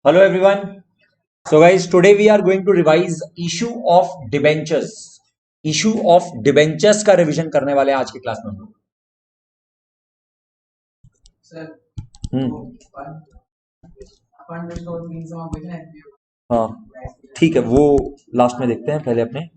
Hello everyone. So guys, today we are going to revise issue of debentures. Issue of debentures का revision करने वाले हैं आज की क्लास में हम लोग। हाँ ठीक है, वो लास्ट में देखते हैं, पहले अपने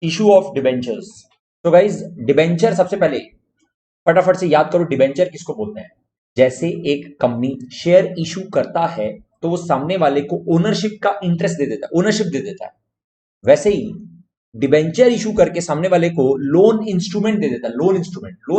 इशू ऑफ डिबेंचर्स। तो गाइज डिबेंचर सबसे पहले फटाफट से याद करो, डिबेंचर किसको बोलते हैं। जैसे एक कंपनी शेयर इशू करता है तो वो सामने वाले को ओनरशिप का इंटरेस्ट दे देता है, ओनरशिप दे देता है। वैसे ही डिबेंचर इशू करके सामने वाले को लोन इंस्ट्रूमेंट दे देता है। लोन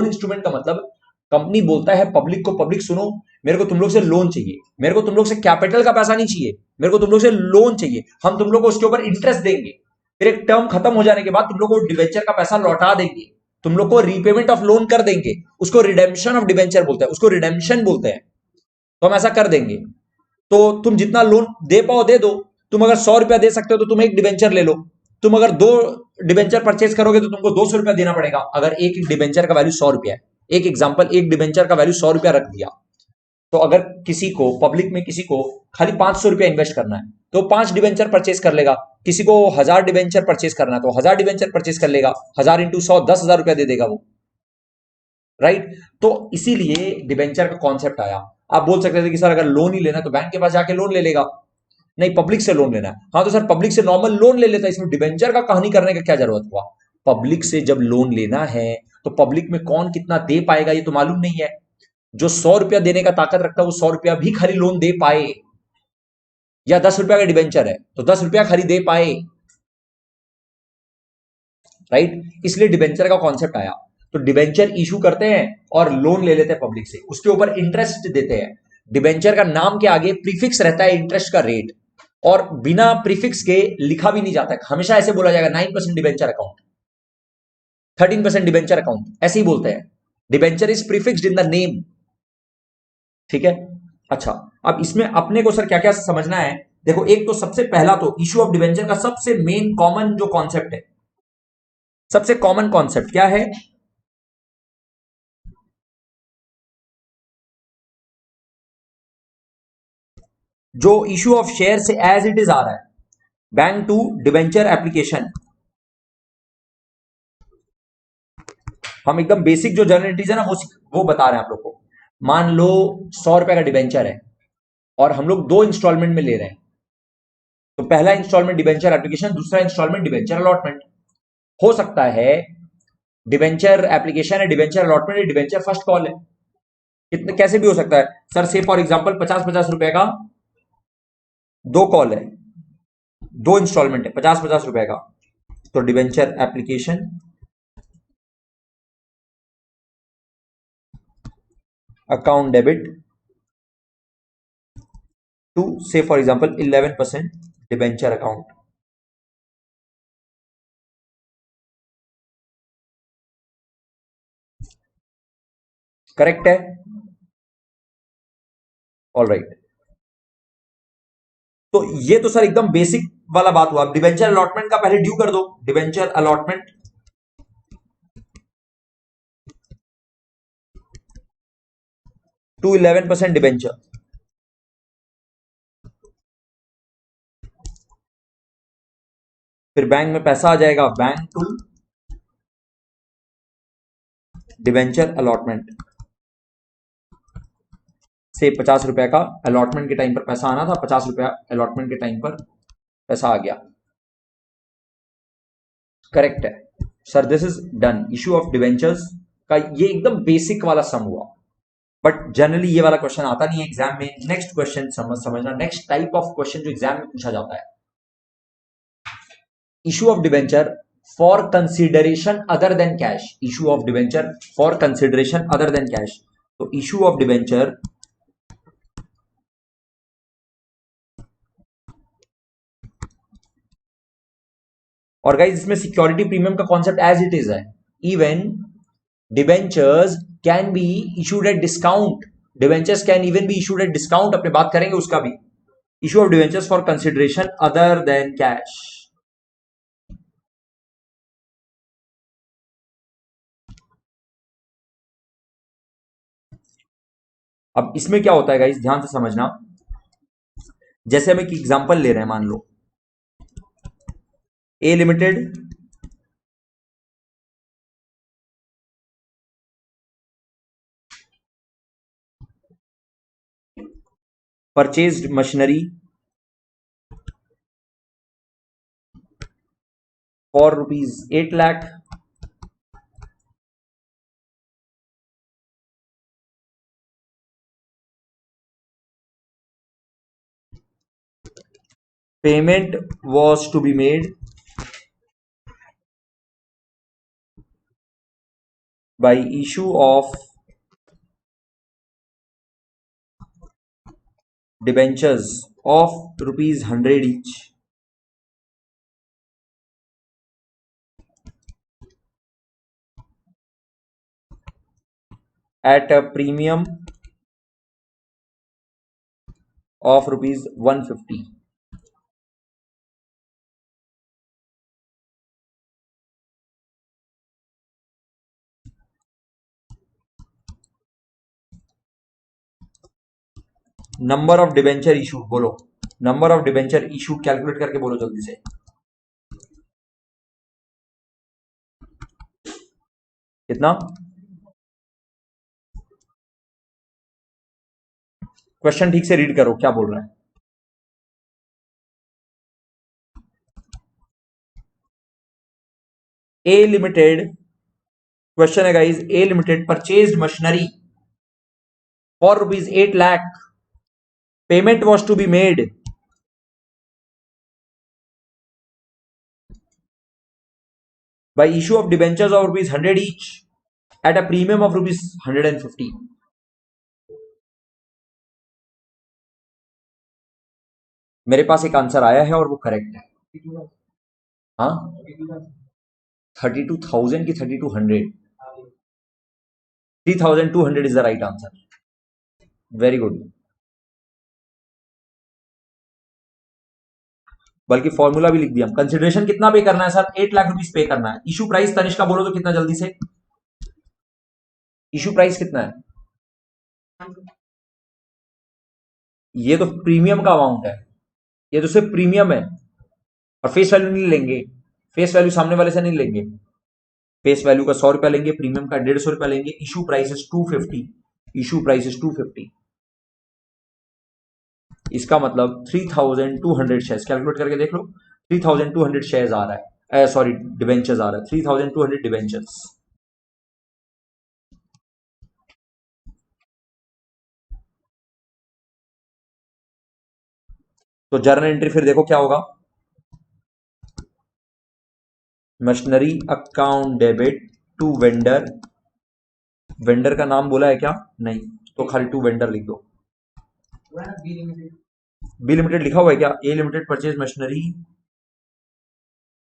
इंस्ट्रूमेंट का मतलब कंपनी बोलता है पब्लिक को, पब्लिक सुनो, मेरे को तुम लोग से लोन चाहिए, मेरे को तुम लोग से कैपिटल का पैसा नहीं चाहिए, मेरे को तुम लोग से लोन चाहिए, हम तुम लोग को उसके ऊपर इंटरेस्ट देंगे, फिर एक टर्म खत्म हो जाने के बाद तुम लोग को डिबेंचर का पैसा लौटा देंगे, तुम लोग को रीपेमेंट ऑफ लोन कर देंगे, उसको रिडेम्पशन ऑफ डिबेंचर बोलते हैं, उसको रिडेम्पशन बोलते हैं। तो हम ऐसा कर देंगे, तो तुम जितना लोन दे पाओ दे दो। तुम अगर 100 रुपया दे सकते हो तो तुम एक डिबेंचर ले लो, तुम अगर 2 डिबेंचर परचेज करोगे तो तुमको 200 रुपया देना पड़ेगा। अगर एक डिबेंचर का वैल्यू 100 रुपया है, एक एग्जाम्पल, एक डिबेंचर का वैल्यू 100 रुपया रख दिया, तो अगर किसी को पब्लिक में किसी को खाली 500 रुपया इन्वेस्ट करना है तो 5 डिबेंचर परचेज कर लेगा। किसी को 1000 डिबेंचर परचेज करना है तो 1000 डिबेंचर परचेज कर लेगा। 1000 × 100 10,000 रुपया दे देगा वो, राइट। तो इसीलिए डिबेंचर का कॉन्सेप्ट आया। आप बोल सकते थे कि सर अगर लोन ही लेना है तो बैंक के पास जाके लोन ले लेगा। नहीं, पब्लिक से लोन लेना है, हाँ तो सर पब्लिक से नॉर्मल लोन ले लेता है, इसमें डिबेंचर का कहानी करने का क्या जरूरत हुआ। पब्लिक से जब लोन लेना है तो पब्लिक में कौन कितना दे पाएगा ये तो मालूम नहीं है। जो 100 रुपया देने का ताकत रखता है वो 100 रुपया भी खाली लोन दे पाए, या 10 रुपया का डिबेंचर है तो 10 रुपया खाली दे पाए, राइट। इसलिए डिबेंचर का कॉन्सेप्ट आया। तो डिबेंचर इशू करते हैं और लोन ले लेते हैं पब्लिक से, उसके ऊपर इंटरेस्ट देते हैं। डिबेंचर का नाम के आगे प्रीफिक्स रहता है इंटरेस्ट का रेट, और बिना प्रीफिक्स के लिखा भी नहीं जाता है। हमेशा ऐसे बोला जाएगा 9% डिबेंचर अकाउंट, 13% डिबेंचर अकाउंट, ऐसे ही बोलते हैं। Debenture is prefixed in the name, ठीक है। अच्छा, अब इसमें अपने को सर क्या क्या समझना है। देखो, एक तो सबसे पहला तो इशू ऑफ डिबेंचर का सबसे मेन कॉमन जो कॉन्सेप्ट है, सबसे कॉमन कॉन्सेप्ट क्या है। जो इशू ऑफ शेयर से एज इट इज आ रहा है, बैंक टू डिबेंचर एप्लीकेशन, हम एकदम बेसिक जो जनरलिटीज है ना वो बता रहे हैं आप लोग को। मान लो 100 रुपए का डिबेंचर है और हम लोग 2 इंस्टॉलमेंट में ले रहे हैं, तो पहला इंस्टॉलमेंट डिबेंचर एप्लीकेशन, दूसरा इंस्टॉलमेंट डिबेंचर अलॉटमेंट। हो सकता है डिबेंचर एप्लीकेशन है, डिबेंचर अलॉटमेंट है, डिबेंचर फर्स्ट कॉल है, कितने कैसे भी हो सकता है। सर से फॉर एग्जांपल 50-50 रुपए का 2 कॉल है, 2 इंस्टॉलमेंट है, 50-50 रुपए का, तो debenture application account debit to से for example 11% debenture account. Correct है, ऑल राइट। तो ये तो सर एकदम बेसिक वाला बात हुआ। डिबेंचर अलॉटमेंट का पहले ड्यू कर दो, डिबेंचर अलॉटमेंट टू 11% डिबेंचर, फिर बैंक में पैसा आ जाएगा, बैंक टू डिबेंचर अलॉटमेंट से 50 रुपए का अलॉटमेंट के टाइम पर पैसा आना था, 50 रुपया अलॉटमेंट के टाइम पर पैसा आ गया। करेक्ट है sir, this is done. Issue of debentures का ये एकदम बेसिक वाला सम हुआ, बट जनरली ये वाला क्वेश्चन आता नहीं है एग्जाम में। नेक्स्ट क्वेश्चन समझना, नेक्स्ट टाइप ऑफ क्वेश्चन जो एग्जाम में पूछा जाता है, issue of debenture for consideration other than cash. Issue of debenture for consideration other than cash, तो इशू ऑफ डिबेंचर और गाइस इसमें सिक्योरिटी प्रीमियम का कॉन्सेप्ट एज इट इज है। Even debentures can be issued at discount, debentures can even be issued at discount, अपने बात करेंगे उसका भी। Issue of debentures for consideration other than cash, अब इसमें क्या होता है गाइस, ध्यान से समझना। जैसे हम एक एग्जांपल ले रहे हैं, मान लो A limited purchased machinery for ₹8 lakh, payment was to be made by issue of debentures of ₹100 each at a premium of ₹150. Number of debenture issue, बोलो number of debenture issue calculate करके बोलो जल्दी से। कितना? क्वेश्चन ठीक से रीड करो, क्या बोल रहा है। ए लिमिटेड, क्वेश्चन है guys, A limited purchased machinery for ₹8 lakh, payment was to be made by issue of debentures of ₹100 each at a premium of ₹150. मेरे पास एक आंसर आया है और वो करेक्ट है। हाँ, 32,000 की 3200? 3200 is the right answer. Very good. बल्कि फॉर्मूला भी लिख दिया। कंसिडरेशन कितना पे करना है सर? 8 लाख रुपीस पे करना है। इशू प्राइस तनिष्का बोलो तो कितना जल्दी से? इशू प्राइस कितना है? ये तो प्रीमियम का अमाउंट है, ये तो सिर्फ प्रीमियम है और फेस वैल्यू नहीं लेंगे। फेस वैल्यू सामने वाले से नहीं लेंगे। फेस वैल्यू का 100 रुपया लेंगे, प्रीमियम का 150 रुपया लेंगे। Issue price is 250। Issue price is 250। इसका मतलब 3200 शेयर्स, कैलकुलेट करके देख लो। 3200 शेयर्स आ रहा है, सॉरी डिबेंचर्स आ रहा है। 3200 डिबेंचर्स। तो जर्नल एंट्री फिर देखो क्या होगा। Machinery account debit to vendor. Vendor का नाम बोला है क्या? नहीं, तो खाली टू वेंडर लिख दो। बी लिमिटेड लिखा हुआ है क्या? ए लिमिटेड परचेज मशीनरी,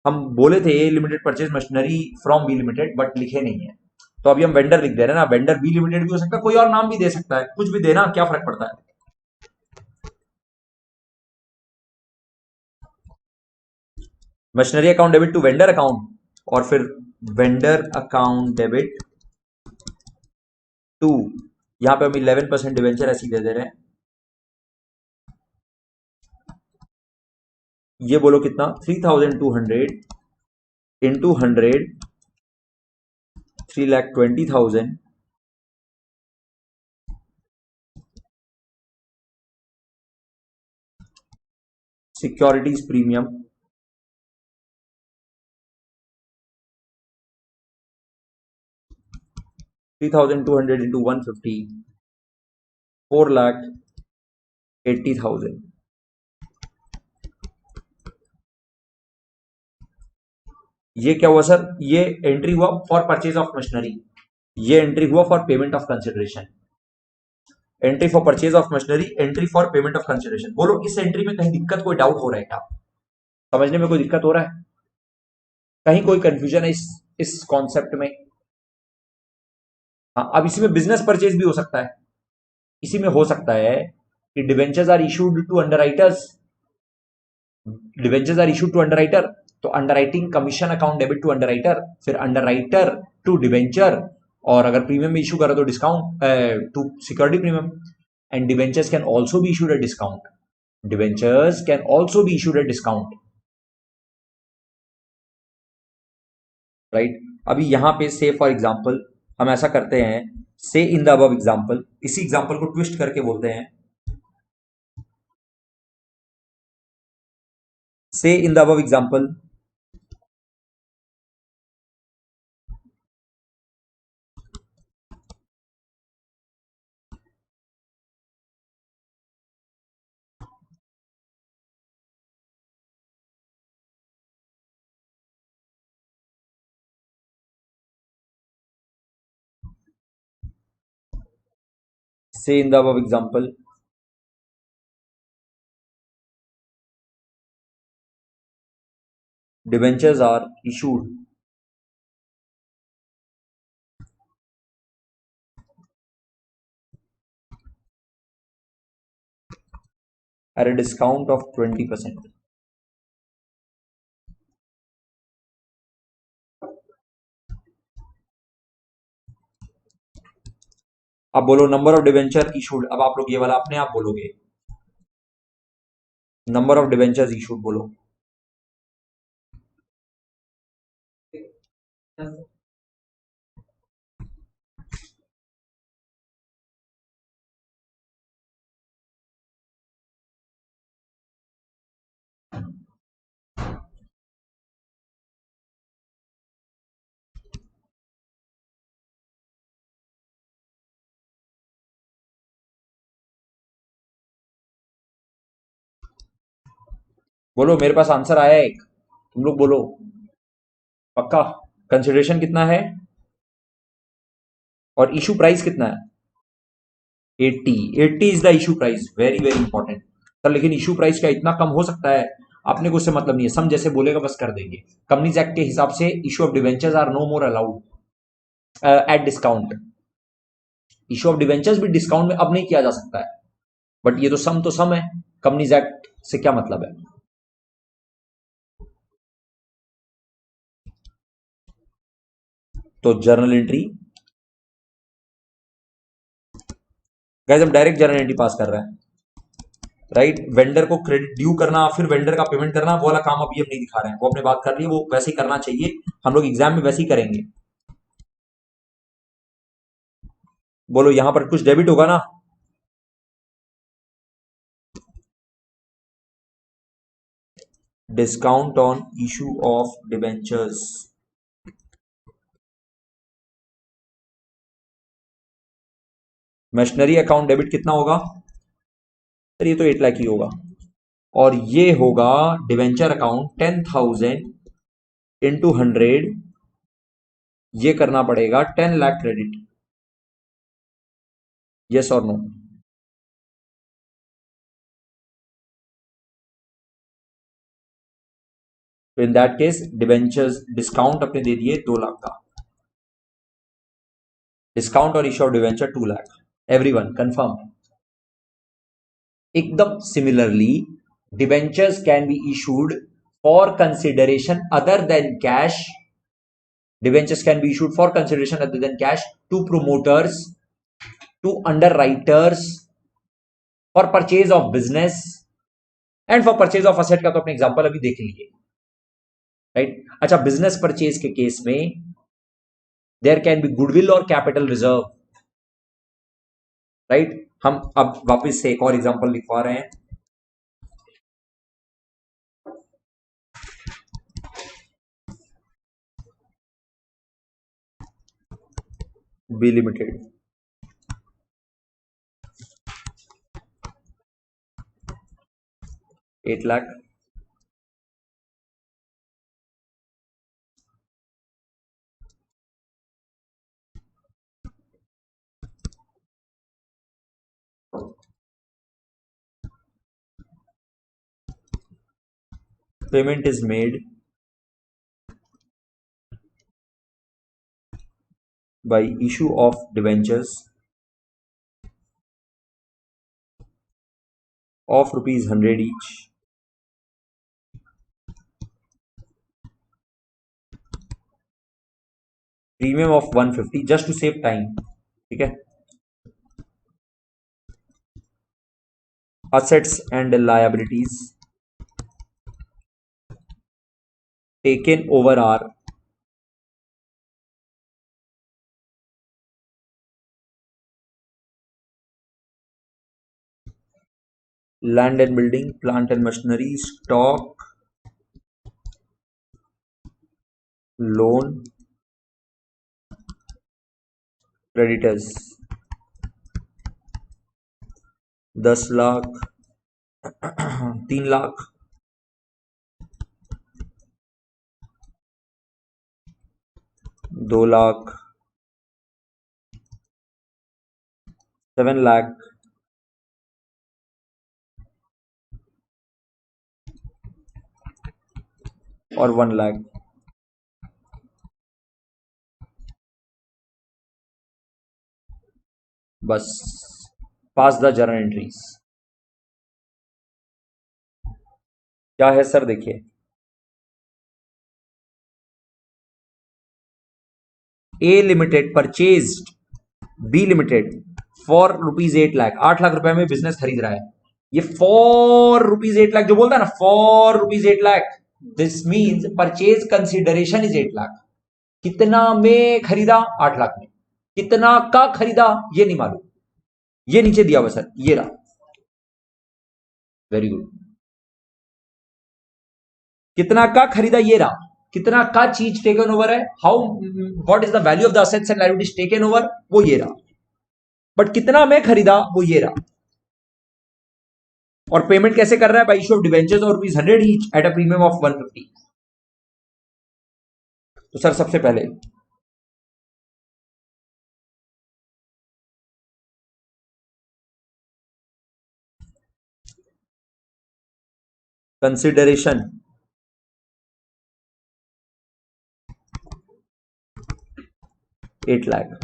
हम बोले थे A limited purchase machinery from B limited, but लिखे नहीं है, तो अभी हम वेंडर लिख दे रहे हैं ना। वेंडर बी लिमिटेड भी हो सकता है, कोई और नाम भी दे सकता है, कुछ भी देना, क्या फर्क पड़ता है। Machinery account debit to vendor account, और फिर वेंडर अकाउंट डेबिट टू, यहां पे हम 11% डिवेंचर ऐसी दे दे रहे हैं। ये बोलो कितना? 3200 इंटू 100, 3,20,000 सिक्योरिटीज प्रीमियम, $3,200 इंटू 150, 4,80,000। ये क्या हुआ सर? ये एंट्री हुआ फॉर परचेज ऑफ मशीनरी, ये एंट्री हुआ for payment of consideration. Entry for purchase of machinery, entry for payment of consideration. बोलो इस एंट्री में कहीं दिक्कत, कोई डाउट हो रहा है क्या? समझने में कोई दिक्कत हो रहा है? कहीं कोई कंफ्यूजन है इस कॉन्सेप्ट में? हाँ, अब इसी में बिजनेस परचेज भी हो सकता है। इसी में हो सकता है कि debentures are issued to underwriters, debentures are issued to underwriter, तो underwriting commission account debit to underwriter, फिर अंडरराइटर टू डिवेंचर, और अगर प्रीमियम इशू करो तो discount to security premium. and debentures can also be issued at discount. Debentures can also be issued at discount, right? अभी यहां पे से for example हम ऐसा करते हैं, से इन द अबव एग्जांपल, इसी एग्जांपल को ट्विस्ट करके बोलते हैं, से इन द अबव एग्जांपल से in the above example debentures are issued at a discount of 20%. अब बोलो नंबर ऑफ डिवेंचर इशूड, अब आप लोग ये वाला अपने आप बोलोगे, नंबर ऑफ डिवेंचर्स इशूड बोलो। बोलो, मेरे पास आंसर आया है एक, तुम लोग बोलो पक्का। कंसिडरेशन कितना है और इशू प्राइस कितना है? 80। 80 is the issue price, very very important sir. लेकिन इशू प्राइस क्या इतना कम हो सकता है? आपने को उससे मतलब नहीं है, सम जैसे बोलेगा बस कर देंगे। कंपनीज एक्ट के हिसाब से issue of debentures are no more allowed at discount. Issue of debentures भी डिस्काउंट में अब नहीं किया जा सकता है, बट ये तो सम है। कंपनीज एक्ट से क्या मतलब है? तो जर्नल एंट्री, गाइस हम डायरेक्ट जर्नल एंट्री पास कर रहे हैं, राइट? वेंडर को क्रेडिट ड्यू करना, फिर वेंडर का पेमेंट करना, वो वाला काम अभी हम नहीं दिखा रहे हैं, वो अपने बात कर रही है, वो वैसे ही करना चाहिए, हम लोग एग्जाम में वैसे ही करेंगे। बोलो यहां पर कुछ डेबिट होगा ना? Discount on issue of debentures, machinery account debit कितना होगा सर? ये तो 8 लाख ही होगा, और ये होगा डिवेंचर अकाउंट 10,000 इंटू 100, ये करना पड़ेगा 10 लाख क्रेडिट। यस और नो? तो in that case debentures discount अपने दे दिए 2 लाख का, डिस्काउंट और issue of debenture 2 lakh. Everyone confirm? एकदम similarly debentures can be issued for consideration other than cash. Debentures can be issued for consideration other than cash to promoters, to underwriters, for purchase of business and for purchase of asset का तो अपने example अभी देख लीजिए, right? अच्छा, business purchase के case में there can be goodwill और कैपिटल रिजर्व, राइट? हम अब वापस से एक और एग्जांपल लिखवा रहे हैं, B limited, 8 lakh, payment is made by issue of debentures of rupees 100 each, premium of 150 just to save time, ठीक है? assets and liabilities taken over are land and building, plant and machinery, stock, loan, creditors. 10 lakh, 3 lakh, 2 lakh, 7 lakh, और 1 लाख। बस पास the journal entries. क्या है sir? देखिए, A limited purchased B limited for ₹8 lakh. 8 lakh रुपए में business खरीद रहा है। ये ₹8 लाख जो बोलता है ना, ₹8 lakh, this means purchase consideration is 8 lakh. कितना में खरीदा? 8 लाख में। कितना का खरीदा ये नहीं मालूम, ये नीचे दिया हुआ सर, ये रहा। Very good. कितना का खरीदा ये रहा। कितना का चीज टेकन ओवर है, how what is the value of the assets and liabilities taken over, वो ये रहा। बट कितना में खरीदा वो ये रहा। और पेमेंट कैसे कर रहा है? बाय इशू ऑफ डिवेंचर्स और ₹100 each at a premium of 150। तो सर सबसे पहले consideration ₹8 lakh,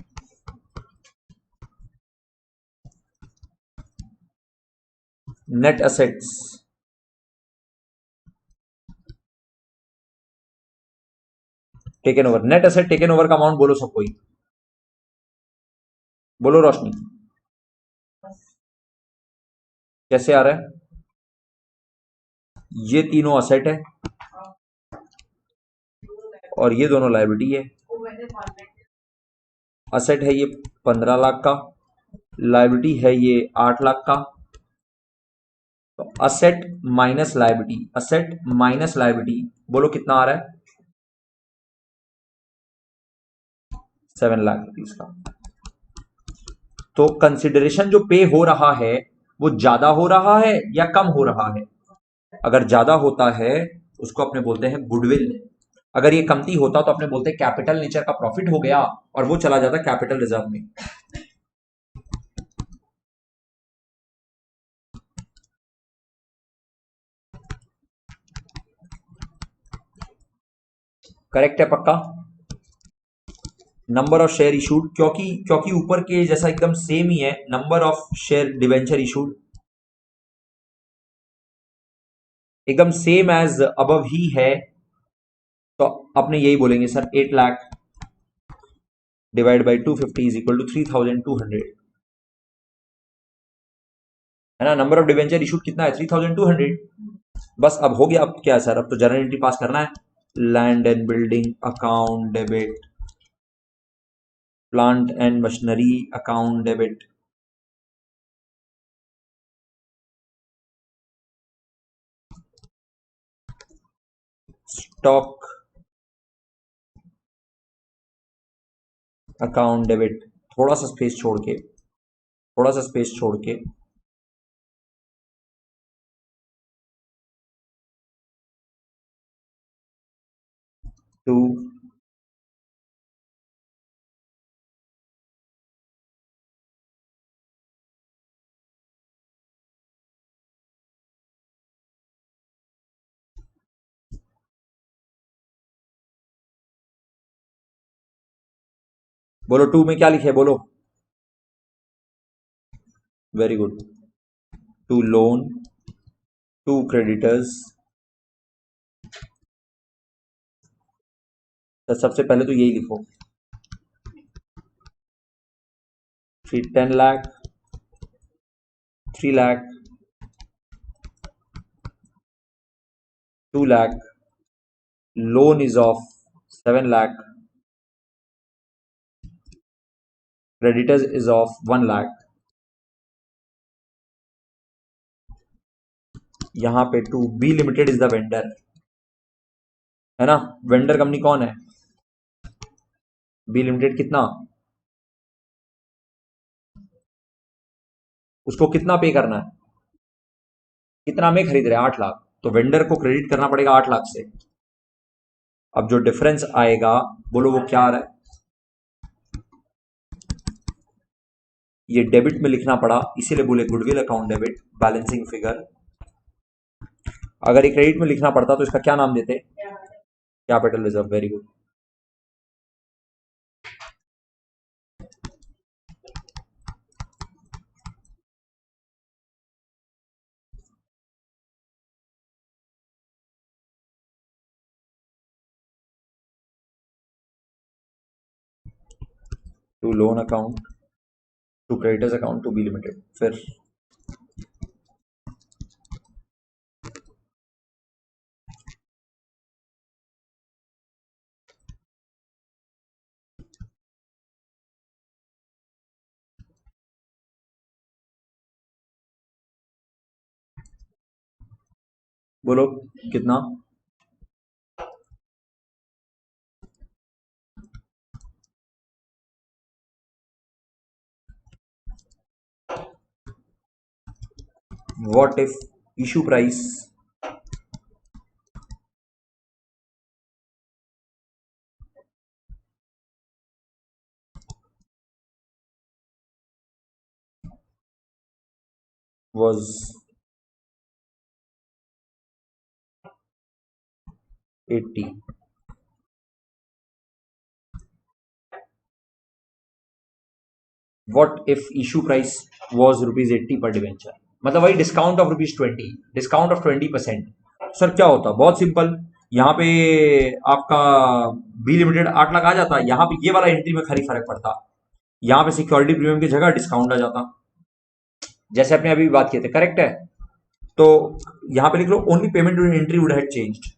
net assets taken over. Net asset taken over का अमाउंट बोलो सब कोई, बोलो रोशनी। कैसे आ रहा है? ये तीनों असेट है और ये दोनों लायबिलिटी है। असेट है ये 15 लाख का, लायबिलिटी है ये 8 लाख का। तो asset minus liability, asset minus liability, बोलो कितना आ रहा है? 7 लाख रुपीज का। तो कंसिडरेशन जो पे हो रहा है वो ज्यादा हो रहा है या कम हो रहा है? अगर ज्यादा होता है उसको अपने बोलते हैं गुडविल। अगर ये कमती होता तो अपने बोलते हैं कैपिटल नेचर का प्रॉफिट हो गया और वो चला जाता कैपिटल रिजर्व में। करेक्ट है पक्का? नंबर ऑफ शेयर इशूड, क्योंकि क्योंकि ऊपर के जैसा एकदम सेम ही है। Number of share debenture issued एकदम सेम एज अबव ही है। तो अपने यही बोलेंगे sir 8 lakh divide by 250 is equal to 3200, है ना। नंबर ऑफ डिवेंचर इशूड कितना है? 3200। बस अब हो गया। अब क्या है सर? अब तो जर्नल एंट्री पास करना है। Land and building account debit, plant and machinery account debit, stock account debit. थोड़ा सा स्पेस छोड़ के, थोड़ा सा स्पेस छोड़ के, टू बोलो 2 में क्या लिखे? बोलो। Very good. To loan, to creditors. तो सबसे पहले तो यही लिखो, फिर 10 lakh, 3 lakh, 2 lakh, loan is of 7 lakh, creditors is of 1 lakh. यहाँ पे to B limited is the vendor, है ना। वेंडर कंपनी कौन है? B limited. कितना? उसको कितना पे करना है? कितना में खरीद रहे हैं? 8 लाख। तो वेंडर को क्रेडिट करना पड़ेगा 8 लाख से। अब जो डिफरेंस आएगा, बोलो वो क्या आ रहा है? ये डेबिट में लिखना पड़ा, इसीलिए बोले goodwill account debit, balancing figure. अगर ये क्रेडिट में लिखना पड़ता तो इसका क्या नाम देते? Capital reserve. Very good. To loan account, to creditors account, to B limited. फिर बोलो कितना? What if issue price was 80? What if issue price was ₹80 पर डिवेंचर, मतलब वही discount of ₹20, discount of 20%। Sir क्या होता? बहुत सिंपल। यहाँ पे आपका बी लिमिटेड 8 लाख आ जाता, यहाँ पे ये वाला एंट्री में खाली फर्क पड़ता, यहाँ पे सिक्योरिटी प्रीमियम की जगह डिस्काउंट आ जाता, जैसे अपने अभी बात किए थे। करेक्ट है। तो यहाँ पे लिख लो only payment entry would have changed,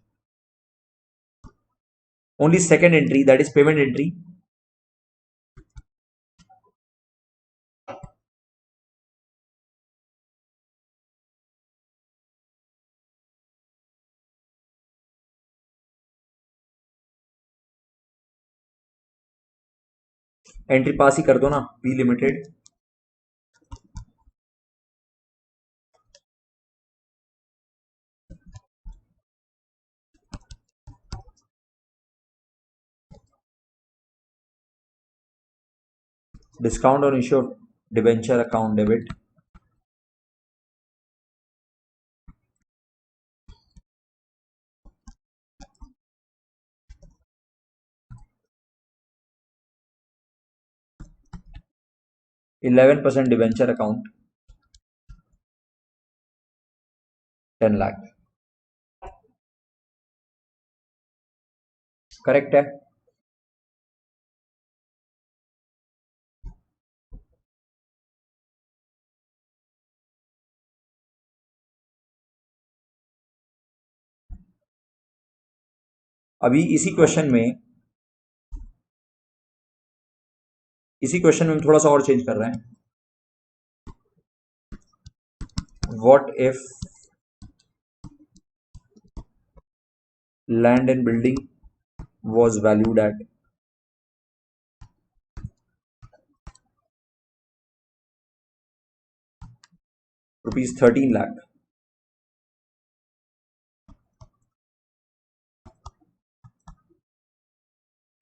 only second entry that is payment entry entry pass ही कर दो ना, B limited. Discount on issue of debenture account debit, %11 debenture account, 10 lakh. Correct है। अभी इसी क्वेश्चन में हम थोड़ा सा और चेंज कर रहे हैं। What if land and building was valued at ₹13 lakh,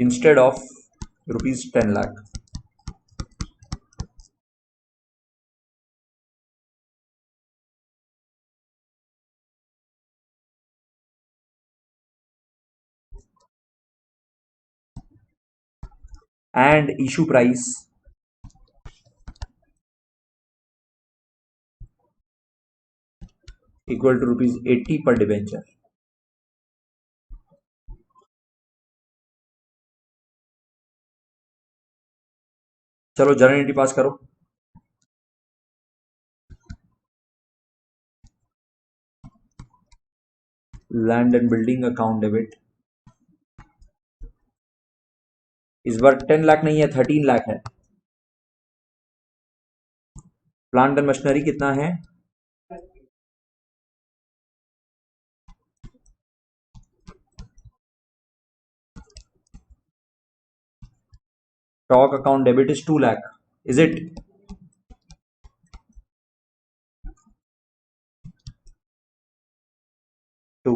instead of ₹10 lakh, and issue price equal to ₹80 per debenture। चलो जर्नल एंट्री पास करो। Land and building account debit, इस बार 10 लाख नहीं है, 13 लाख है। प्लांट एंड मशीनरी कितना है? Stock account debit is 2 lakh, is it? To.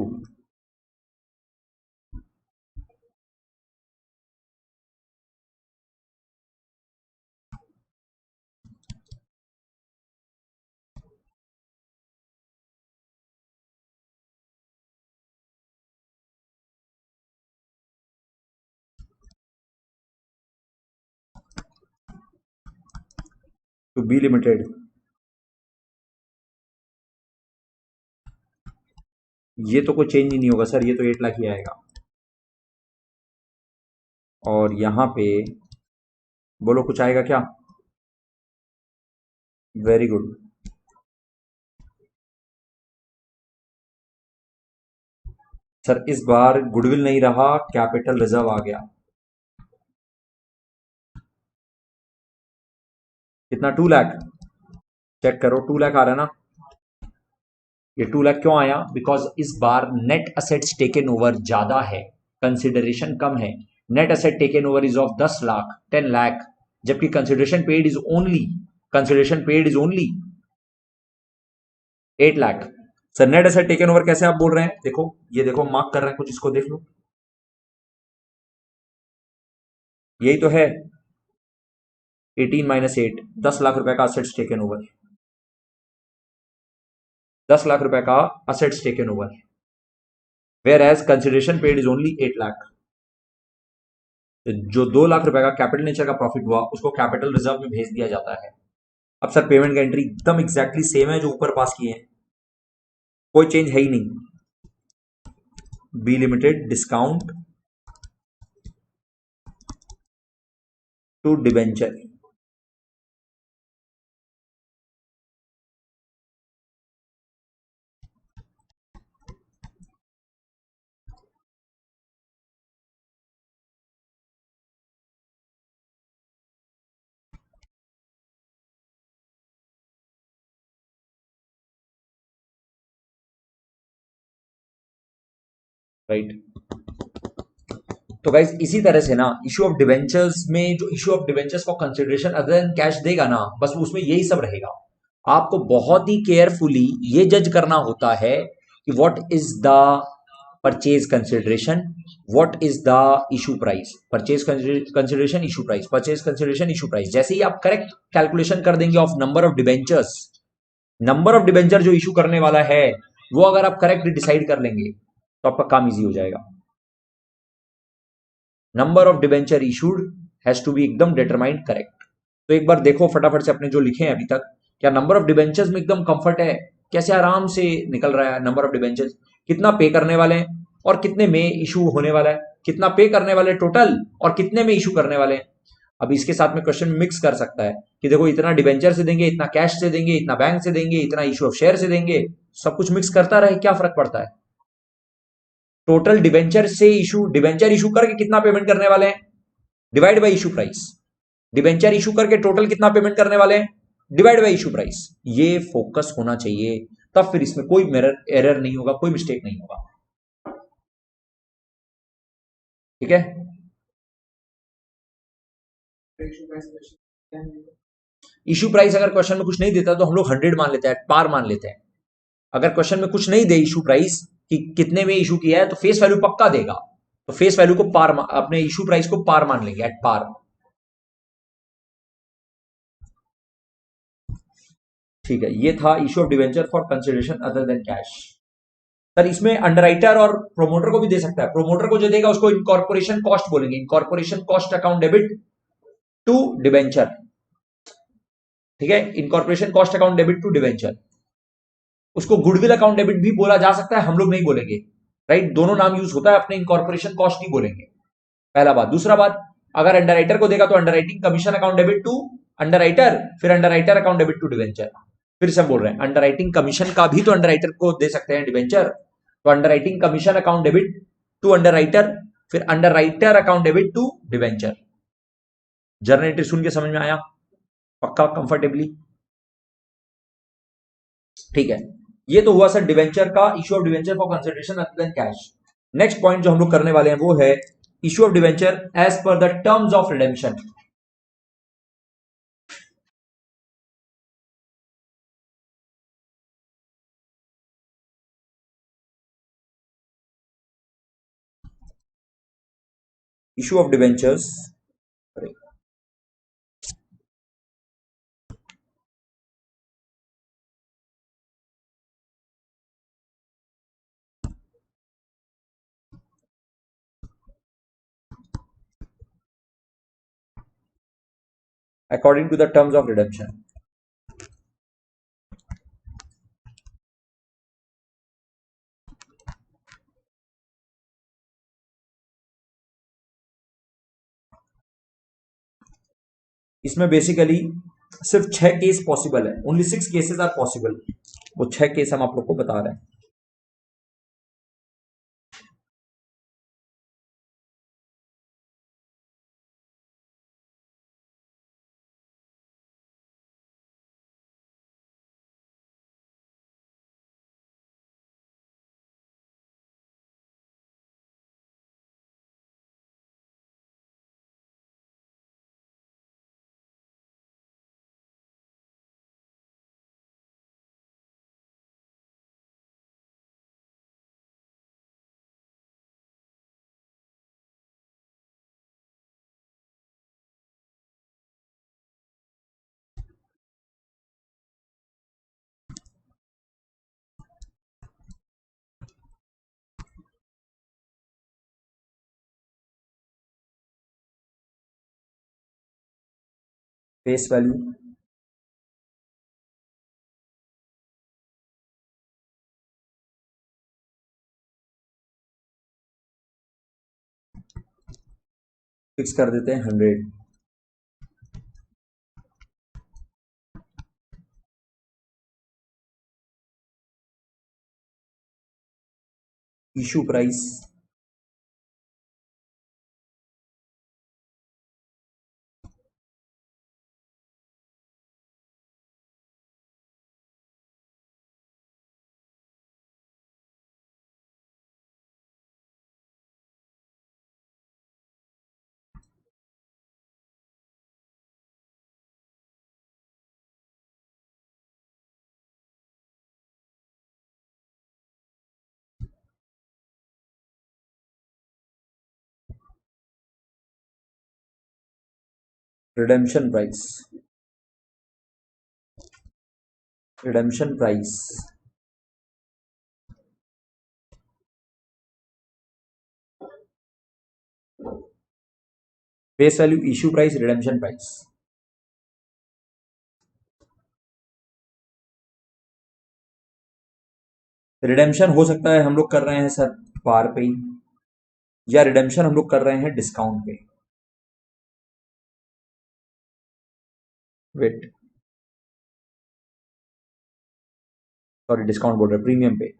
To B limited, ये तो कोई चेंज ही नहीं होगा सर, ये तो 8 लाख ही आएगा। और यहां पे बोलो कुछ आएगा क्या? Very good. सर इस बार गुडविल नहीं रहा, कैपिटल रिजर्व आ गया। कितना? 2 लाख। चेक करो, 2 लाख आ रहा है ना? ये 2 लाख क्यों आया? बिकॉज इस बार नेट असेट्स टेकन ओवर ज्यादा है, कंसिडरेशन कम है। Net asset taken over is of 10 lakh, 10 lakh, जबकि consideration paid is only 8 lakh. Sir net asset taken over कैसे आप बोल रहे हैं? देखो, ये देखो, मार्क कर रहे हैं कुछ, इसको देख लो, यही तो है। 18 माइनस 8, 10 लाख रुपए का असेट्स टेकन ओवर, 10 लाख रुपए का assets taken over, where as consideration paid is only 8 lakh. जो 2 लाख रुपए का कैपिटल नेचर का प्रॉफिट हुआ उसको कैपिटल रिजर्व में भेज दिया जाता है। अब सर पेमेंट का एंट्री एकदम एग्जैक्टली सेम है जो ऊपर पास किए हैं, कोई चेंज है ही नहीं। B limited discount to debenture, right. तो गाइज इसी तरह से ना इशू ऑफ डिवेंचर्स में, जो issue of debentures for consideration other than cash देगा ना, बस उसमें यही सब रहेगा। आपको बहुत ही केयरफुली ये जज करना होता है कि what is the purchase consideration, what is the issue price, purchase consideration issue price, purchase consideration issue price. जैसे ही आप करेक्ट कैलकुलेशन कर देंगे of number of debentures, number of debenture जो इशू करने वाला है वो अगर आप करेक्ट डिसाइड कर लेंगे तो आपका काम इजी हो जाएगा। Number of debenture issued has to be एकदम डिटरमाइंड करेक्ट। तो एक बार देखो फटाफट से अपने जो लिखे हैं अभी तक, क्या नंबर ऑफ डिबेंचर्स में एकदम कंफर्ट है? कैसे आराम से निकल रहा है नंबर ऑफ डिबेंचर्स, कितना पे करने वाले हैं और कितने में इशू होने वाला है, कितना पे करने वाले टोटल और कितने में इशू करने वाले हैं। अब इसके साथ में क्वेश्चन मिक्स कर सकता है कि देखो इतना डिबेंचर से देंगे, इतना कैश से देंगे, इतना बैंक से देंगे, इतना इशू ऑफ शेयर से देंगे, सब कुछ मिक्स करता रहे, क्या फर्क पड़ता है। टोटल डिबेंचर से इशू, डिबेंचर इशू करके कितना पेमेंट करने वाले हैं, divide by issue price. Debenture issue करके टोटल कितना पेमेंट करने वाले हैं, डिवाइड बाय इशू प्राइस। ये फोकस होना चाहिए, तब फिर इसमें कोई एरर नहीं होगा, कोई मिस्टेक नहीं होगा। ठीक है। इशू प्राइस अगर क्वेश्चन में कुछ नहीं देता तो हम लोग 100 मान लेते हैं, पार मान लेते हैं। अगर क्वेश्चन में कुछ नहीं दे इशू प्राइस कि कितने में इशू किया है, तो फेस वैल्यू पक्का देगा, तो फेस वैल्यू को पार, अपने इशू प्राइस को पार मान लेंगे, एट पार। ठीक है, ये था issue of debenture for consideration other than cash. Sir इसमें अंडरराइटर और प्रोमोटर को भी दे सकता है। प्रोमोटर को जो देगा उसको इनकॉर्पोरेशन कॉस्ट बोलेंगे, incorporation cost account debit to debenture. ठीक है, incorporation cost account debit to debenture. उसको गुडविल अकाउंट डेबिट भी बोला जा सकता है, हम लोग नहीं बोलेंगे, राइट। दोनों नाम यूज होता है, अपने इनकॉर्पोरेशन कॉस्ट नहीं बोलेंगे, पहला बात। दूसरा बात, अगर अंडरराइटर को देगा तो underwriting commission account debit to underwriter, फिर underwriter account debit to debenture. फिर से हम बोल रहे हैं, अंडरराइटिंग कमीशन का भी तो अंडरराइटर को दे सकते हैं डिबेंचर, तो underwriting commission account debit to underwriter, फिर underwriter account debit to debenture. Journal entry सुन के समझ में आया पक्का, कंफर्टेबली? ठीक है, ये तो हुआ सर डिवेंचर का, issue of debenture for consideration other than cash. Next point जो हम लोग करने वाले हैं वो है issue of debenture as per the terms of redemption. Issue of debentures according to the terms of redemption। इसमें बेसिकली सिर्फ 6 केस पॉसिबल है, ओनली 6 केसेस आर पॉसिबल। वो 6 केस हम आप लोग को बता रहे हैं। फेस वैल्यू, फिक्स कर देते हैं 100। Issue price, redemption price, redemption price, face value, issue price, redemption price. Redemption हो सकता है हम लोग कर रहे हैं सर पार पे ही, या रिडेम्पशन हम लोग कर रहे हैं डिस्काउंट पे। वेट, सॉरी डिस्काउंट बोल रहे हैं, प्रीमियम पे।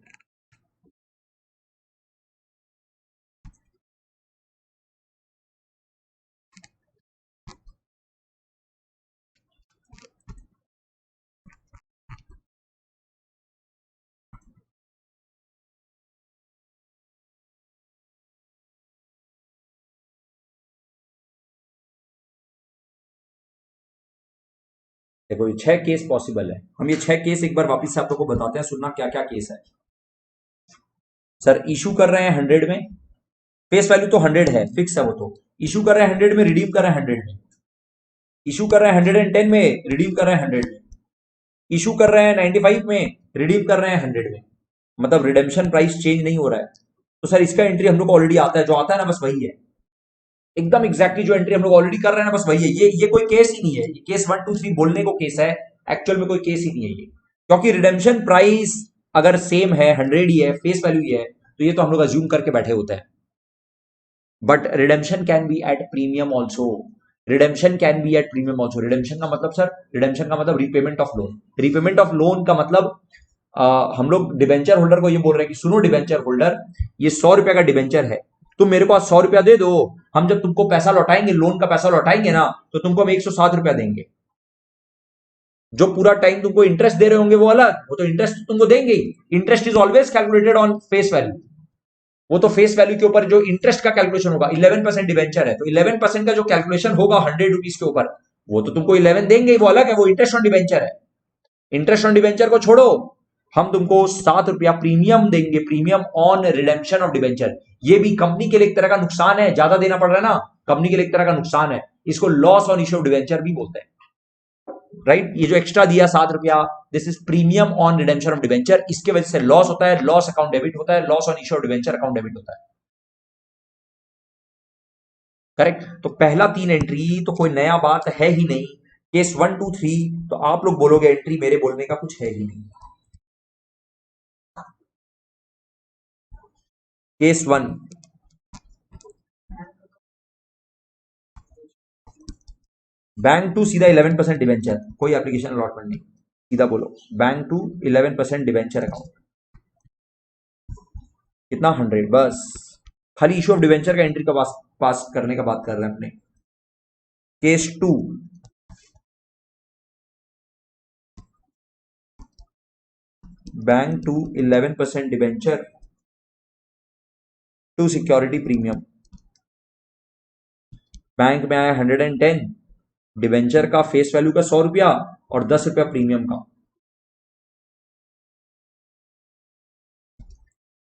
देखो ये 6 केस पॉसिबल है, हम ये 6 केस एक बार वापस से आप लोग को बताते हैं, सुनना क्या क्या केस है। सर इशू कर रहे हैं 100 में, फेस वैल्यू तो 100 है, फिक्स है वो तो। इशू कर रहे हैं 100 में, रिडीम कर रहे हैं 100 में। इशू कर रहे हैं 110 में, रिडीम कर रहे हैं 100 में। इशू कर रहे हैं 95 में, रिडीम कर रहे हैं 100 में। मतलब रिडेम्पशन प्राइस चेंज नहीं हो रहा है। तो सर इसका एंट्री हम लोग को ऑलरेडी आता है, जो आता है ना बस वही है, एकदम एग्जैक्टली जो एंट्री हम लोग ऑलरेडी कर रहे हैं ना बस वही है। ये कोई केस ही नहीं है, ये केस 1 2 3 बोलने को केस है, एक्चुअल में कोई केस ही नहीं है ये। क्योंकि रिडेम्पशन प्राइस अगर सेम है, 100 ही है, फेस वैल्यू ही है, तो ये तो हम लोग अज्यूम करके बैठे होते हैं। But redemption can be at premium also, redemption can be at premium also. Redemption का मतलब सर, रिडेम्पशन का मतलब repayment of loan. Repayment of loan का मतलब हम लोग डिबेंचर होल्डर को ये बोल रहे हैं कि सुनो डिबेंचर होल्डर, ये 100 रुपए का डिबेंचर है, तुम मेरे को आज 100 रुपया दे दो, हम जब तुमको पैसा लौटाएंगे, लोन का पैसा लौटाएंगे ना, तो तुमको हम 107 रुपया देंगे। जो पूरा टाइम तुमको इंटरेस्ट दे रहे होंगे वो अलग, वो तो इंटरेस्ट तुमको देंगे ही। Interest is always calculated on face value. वो तो फेस वैल्यू के ऊपर जो इंटरेस्ट का कैलकुलेशन होगा, 11% डिवेंचर है तो 11% का जो कैलकुलेशन होगा 100 रुपीज के ऊपर, वो तो तुमको 11 देंगे ही, वो अलग है, वो इंटरेस्ट ऑन डिवेंचर है। इंटरेस्ट ऑन डिवेंचर को छोड़ो, हम तुमको 7 रुपया प्रीमियम देंगे, premium on redemption of debenture. ये भी कंपनी के लिए एक तरह का नुकसान है, ज्यादा देना पड़ रहा है ना, कंपनी के लिए एक तरह का नुकसान है। इसको loss on issue of debenture भी बोलते हैं, राइट। ये जो एक्स्ट्रा दिया 7 रुपया, this is premium on redemption of debenture. इसके वजह से लॉस होता है, लॉस अकाउंट डेबिट होता है, loss on issue of debenture account debit होता है, करेक्ट। तो पहला 3 एंट्री तो कोई नया बात है ही नहीं। केस 1, 2, 3 तो आप लोग बोलोगे एंट्री, मेरे बोलने का कुछ है ही नहीं। केस 1, बैंक टू सीधा 11% डिवेंचर, कोई एप्लीकेशन अलॉटमेंट नहीं, सीधा बोलो बैंक टू 11% डिवेंचर अकाउंट, कितना 100, बस खाली इशू ऑफ डिवेंचर का एंट्री का पास करने का बात कर रहे हैं अपने। Case 2, bank to 11% debenture to security premium, bank में आया 110, डिवेंचर का फेस वैल्यू का 100 रुपया और 10 रुपया प्रीमियम का।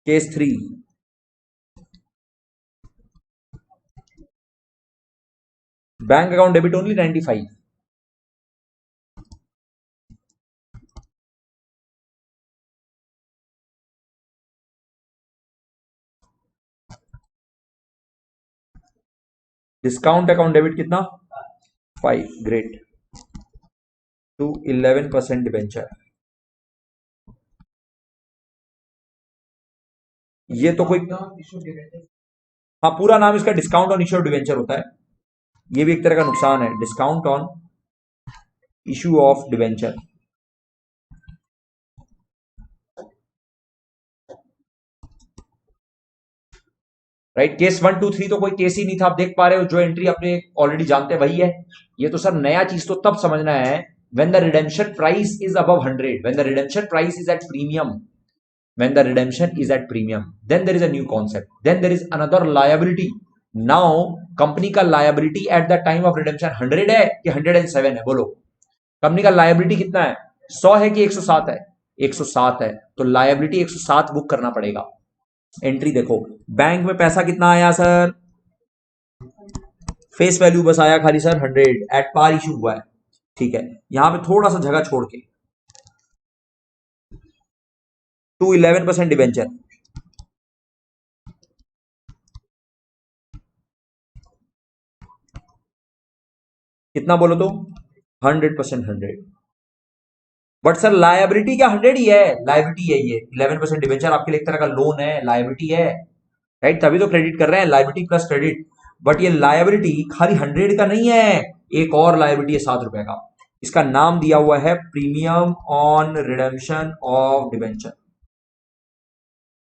Case 3, bank account debit only 95, discount account debit कितना 5, ग्रेट, टू 11% डिवेंचर। ये तो कोई, हाँ पूरा नाम इसका discount on issue of debenture होता है। ये भी एक तरह का नुकसान है, discount on issue of debenture, right. Case 1, 2, 3 तो कोई केस ही नहीं था, आप देख पा रहे हो, जो एंट्री अपने ऑलरेडी जानते हैं वही है। ये तो सर नया चीज तो तब समझना है when the redemption price is above 100, when the redemption price is at premium, when the redemption is at premium, then there is a new concept, then there is another liability. Now company का liability at the time of redemption 100 है कि 107 है, बोलो company का liability कितना है, 100 है कि 107 है, 107 है, तो liability 107 बुक करना पड़ेगा। एंट्री देखो, बैंक में पैसा कितना आया सर, फेस वैल्यू बस आया खाली सर 100, एट पार इशू हुआ है, ठीक है। यहां पे थोड़ा सा जगह छोड़ के टू 11% डिवेंचर, कितना बोलो तो 100%, 100, बट सर लायबिलिटी क्या 100 ही है, लायबिलिटी है, ये 11% डिवेंचर आपके लिए एक तरह का लोन है, लायबिलिटी है, राइट, तभी तो क्रेडिट कर रहे हैं, लायबिलिटी प्लस क्रेडिट। बट ये लायबिलिटी खाली 100 का नहीं है, एक और लायबिलिटी है 7 रुपए का, इसका नाम दिया हुआ है premium on redemption of debenture.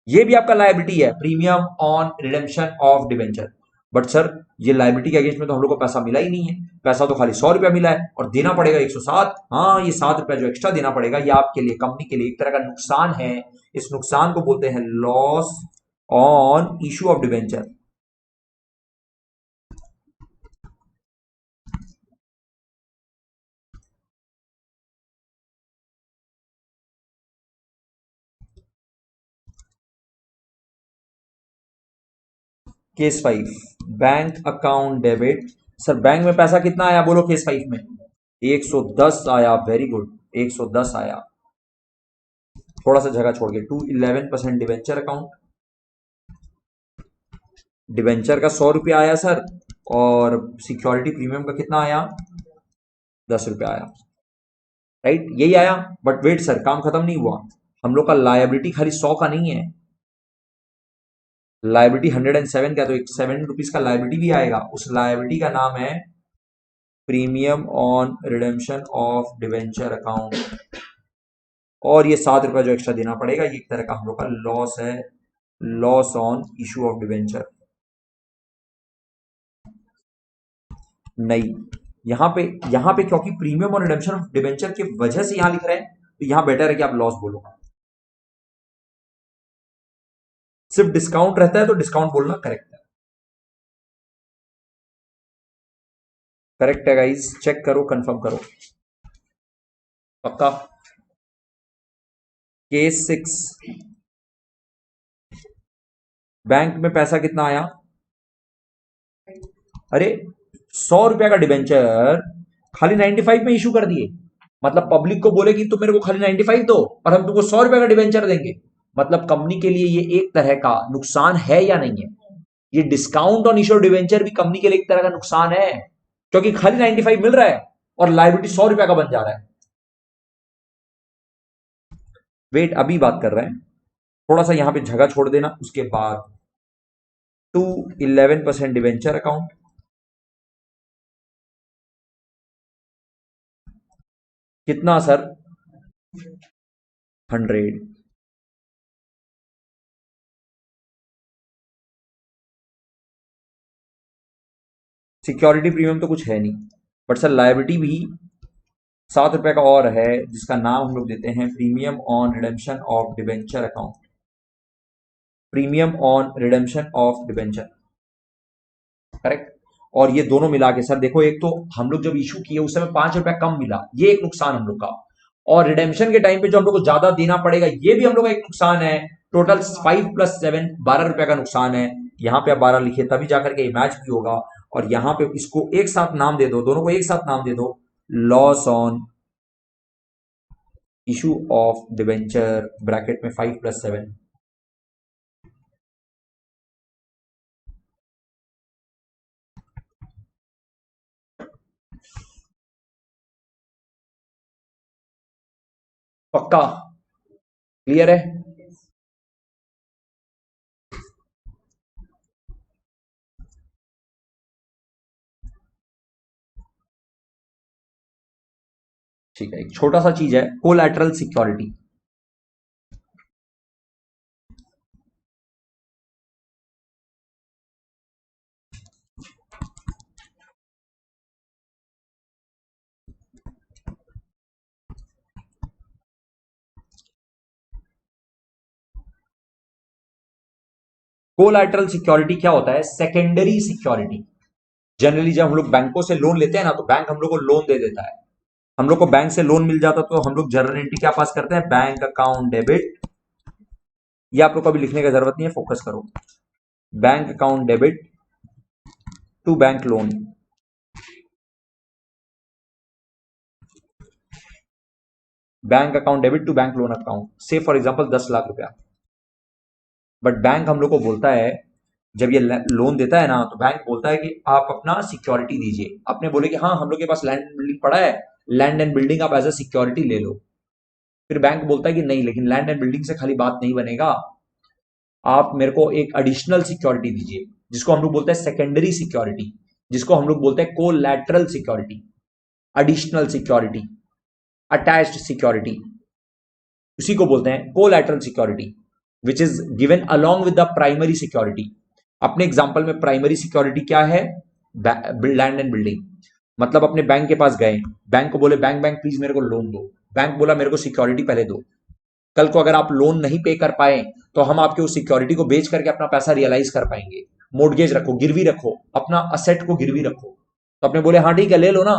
ये भी आपका लायबिलिटी है, premium on redemption of debenture. But sir ये लायबिलिटी के अगेंस्ट में तो हम लोग को पैसा मिला ही नहीं है, पैसा तो खाली 100 रुपया मिला है और देना पड़ेगा 107। हाँ ये 7 रुपया जो एक्स्ट्रा देना पड़ेगा, ये आपके लिए, कंपनी के लिए एक तरह का नुकसान है। इस नुकसान को बोलते हैं loss on issue of debenture. Case 5, bank account debit, sir bank में पैसा कितना आया बोलो केस 5 में, 110 आया, वेरी गुड, 110 आया, थोड़ा सा जगह छोड़ के टू 11% डिवेंचर अकाउंट, डिवेंचर का 100 रुपया आया सर, और सिक्योरिटी प्रीमियम का कितना आया, 10 रुपया आया, राइट, यही आया। बट वेट सर, काम खत्म नहीं हुआ, हम लोग का लायबिलिटी खाली 100 का नहीं है, लायबिलिटी 107 का, तो एक 7 रुपीज का लायबिलिटी भी आएगा, उस लायबिलिटी का नाम है premium on redemption of debenture account. और ये 7 रुपया जो एक्स्ट्रा देना पड़ेगा ये एक तरह का हम लोग का लॉस है, loss on issue of debenture. नहीं, यहां पे क्योंकि प्रीमियम और रिडेम्पशन ऑफ डिबेंचर की वजह से यहां लिख रहे हैं तो यहां बेटर है कि आप लॉस बोलो। सिर्फ डिस्काउंट रहता है तो डिस्काउंट बोलना करेक्ट है। करेक्ट है गाइस, चेक करो, कंफर्म करो। पक्का। केस 6, बैंक में पैसा कितना आया? अरे 100 रुपया का डिबेंचर खाली 95 में इशू कर दिए। मतलब पब्लिक को बोले कि तुम मेरे को खाली 95 दो और हम तुमको 100 रुपया का डिबेंचर देंगे। मतलब कंपनी के लिए ये एक तरह का नुकसान है या नहीं है? ये डिस्काउंट ऑन इशू डिबेंचर भी कंपनी के लिए एक तरह का नुकसान है, क्योंकि खाली 95 मिल रहा है और लाइबिलिटी 100 रुपया का बन जा रहा है। वेट, अभी बात कर रहे हैं, थोड़ा सा यहां पे जगह छोड़ देना। उसके बाद टू 11% डिवेंचर अकाउंट, कितना सर? 100। सिक्योरिटी प्रीमियम तो कुछ है नहीं, बट सर लायबिलिटी भी 7 रुपए का और है, जिसका नाम हम लोग देते हैं premium on redemption of debenture account. Premium on redemption of debenture, correct. और ये दोनों मिला के सर देखो, एक तो हम लोग जब इशू किए उस समय 5 रुपया कम मिला, ये एक नुकसान हम लोग का, और रिडेम्पशन के टाइम पे जो हम लोग को ज्यादा देना पड़ेगा ये भी हम लोग का एक नुकसान है। टोटल 5 + 7 12 रुपया का नुकसान है। यहां पे आप 12 लिखे तभी जाकर के मैच भी होगा। और यहां पे इसको एक साथ नाम दे दो, दोनों को एक साथ नाम दे दो, loss on issue of debenture bracket में 5 + 7। पक्का क्लियर है? ठीक है, एक छोटा सा चीज है, कोलैटरल सिक्योरिटी। कोलैटरल सिक्योरिटी क्या होता है? Secondary security. जनरली जब हम लोग बैंकों से लोन लेते हैं ना, तो बैंक हम लोग को लोन दे देता है। हम लोग को बैंक से लोन मिल जाता तो हम लोग जनरल एंट्री क्या पास करते हैं? Bank account debit. ये आप लोग को अभी लिखने की जरूरत नहीं है, फोकस करो। Bank account debit to bank loan. Bank account debit to bank loan account, say for example 10 lakh रुपया। बट बैंक हम लोग को बोलता है, जब ये लोन देता है ना, तो बैंक बोलता है कि आप अपना सिक्योरिटी दीजिए। आपने बोले कि हाँ हम लोग के पास लैंड एंड बिल्डिंग पड़ा है, लैंड एंड बिल्डिंग आप एज अ सिक्योरिटी ले लो। फिर बैंक बोलता है कि नहीं, लेकिन लैंड एंड बिल्डिंग से खाली बात नहीं बनेगा, आप मेरे को एक एडिशनल सिक्योरिटी दीजिए, जिसको हम लोग बोलते हैं सेकेंडरी सिक्योरिटी, जिसको हम लोग बोलते हैं collateral security, additional security, attached security, उसी को बोलते हैं collateral security, which is given along with the primary security. अपने एग्जांपल में प्राइमरी सिक्योरिटी क्या है? Land and building. मतलब अपने बैंक के पास गए, बैंक को बोले बैंक बैंक प्लीज मेरे को लोन दो। बैंक बोला मेरे को सिक्योरिटी पहले दो, कल को अगर आप लोन नहीं पे कर पाए तो हम आपके उस सिक्योरिटी को बेच करके अपना पैसा रियलाइज कर पाएंगे। मोर्गेज रखो, गिरवी रखो, अपना असेट को गिरवी रखो। तो अपने बोले हाँ ठीक है ले लो ना,